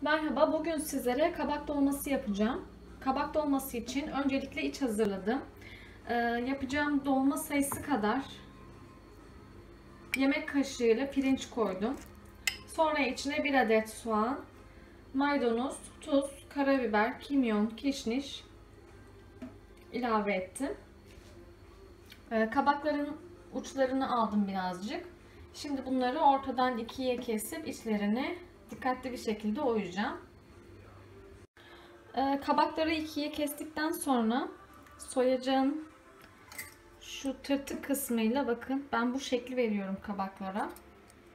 Merhaba, bugün sizlere kabak dolması yapacağım. Kabak dolması için öncelikle iç hazırladım. Yapacağım dolma sayısı kadar yemek kaşığıyla pirinç koydum. Sonra içine 1 adet soğan, maydanoz, tuz, karabiber, kimyon, kişniş ilave ettim. Kabakların uçlarını aldım birazcık. Şimdi bunları ortadan ikiye kesip içlerini dikkatli bir şekilde oyacağım. Kabakları ikiye kestikten sonra soyacağım şu tırtık kısmıyla bakın ben bu şekli veriyorum kabaklara.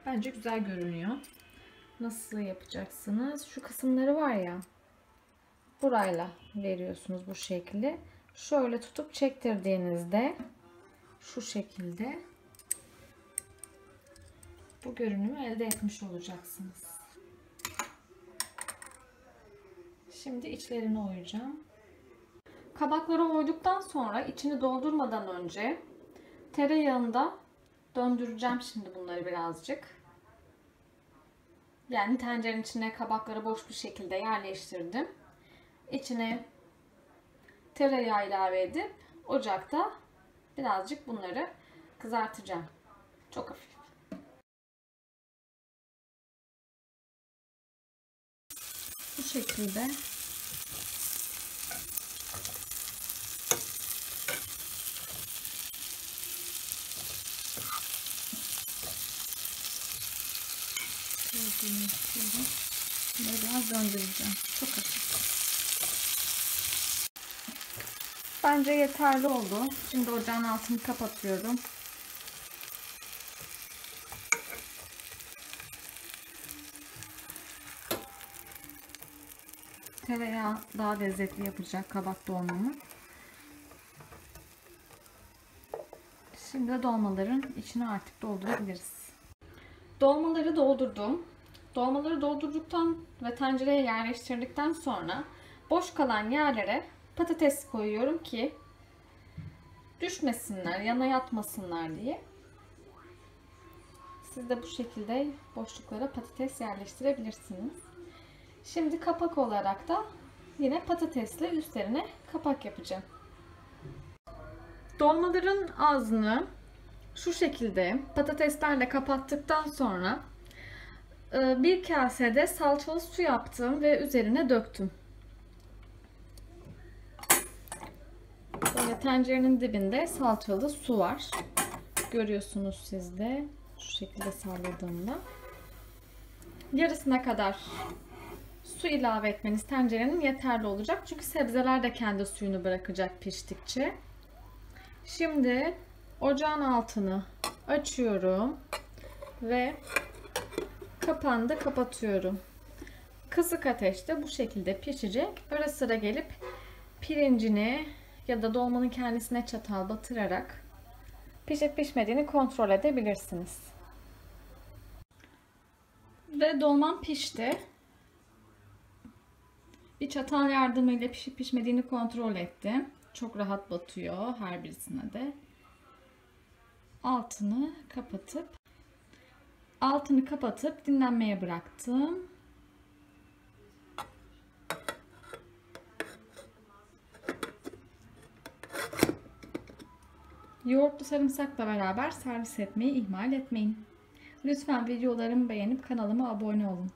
Bence güzel görünüyor. Nasıl yapacaksınız? Şu kısımları var ya, burayla veriyorsunuz bu şekli. Şöyle tutup çektirdiğinizde şu şekilde bu görünümü elde etmiş olacaksınız. Şimdi içlerini oyacağım. Kabakları oyduktan sonra içini doldurmadan önce tereyağında döndüreceğim şimdi bunları birazcık. Yani tencerenin içine kabakları boş bir şekilde yerleştirdim. İçine tereyağı ilave edip ocakta birazcık bunları kızartacağım. Çok hafif. Bu şekilde bunları biraz döndüreceğim. Çok hafif. Bence yeterli oldu. Şimdi ocağın altını kapatıyorum. Tereyağı daha lezzetli yapacak kabak dolmamı. Şimdi de dolmaların içine artık doldurabiliriz. Dolmaları doldurdum. Dolmaları doldurduktan ve tencereye yerleştirdikten sonra boş kalan yerlere patates koyuyorum ki düşmesinler, yana yatmasınlar diye. Siz de bu şekilde boşluklara patates yerleştirebilirsiniz. Şimdi kapak olarak da yine patatesle üstlerine kapak yapacağım. Dolmaların ağzını şu şekilde patateslerle kapattıktan sonra bir kasede salçalı su yaptım ve üzerine döktüm. Böyle tencerenin dibinde salçalı su var. Görüyorsunuz siz de şu şekilde salladığımda. Yarısına kadar su ilave etmeniz tencerenin yeterli olacak. Çünkü sebzeler de kendi suyunu bırakacak piştikçe. Şimdi ocağın altını açıyorum ve kapağını da kapatıyorum. Kısık ateşte bu şekilde pişecek. Ara sıra gelip pirincini ya da dolmanın kendisine çatal batırarak pişip pişmediğini kontrol edebilirsiniz. Ve dolmam pişti. Bir çatal yardımıyla pişip pişmediğini kontrol ettim. Çok rahat batıyor her birisine de. Altını kapatıp dinlenmeye bıraktım. Yoğurtlu sarımsakla beraber servis etmeyi ihmal etmeyin. Lütfen videolarımı beğenip kanalıma abone olun.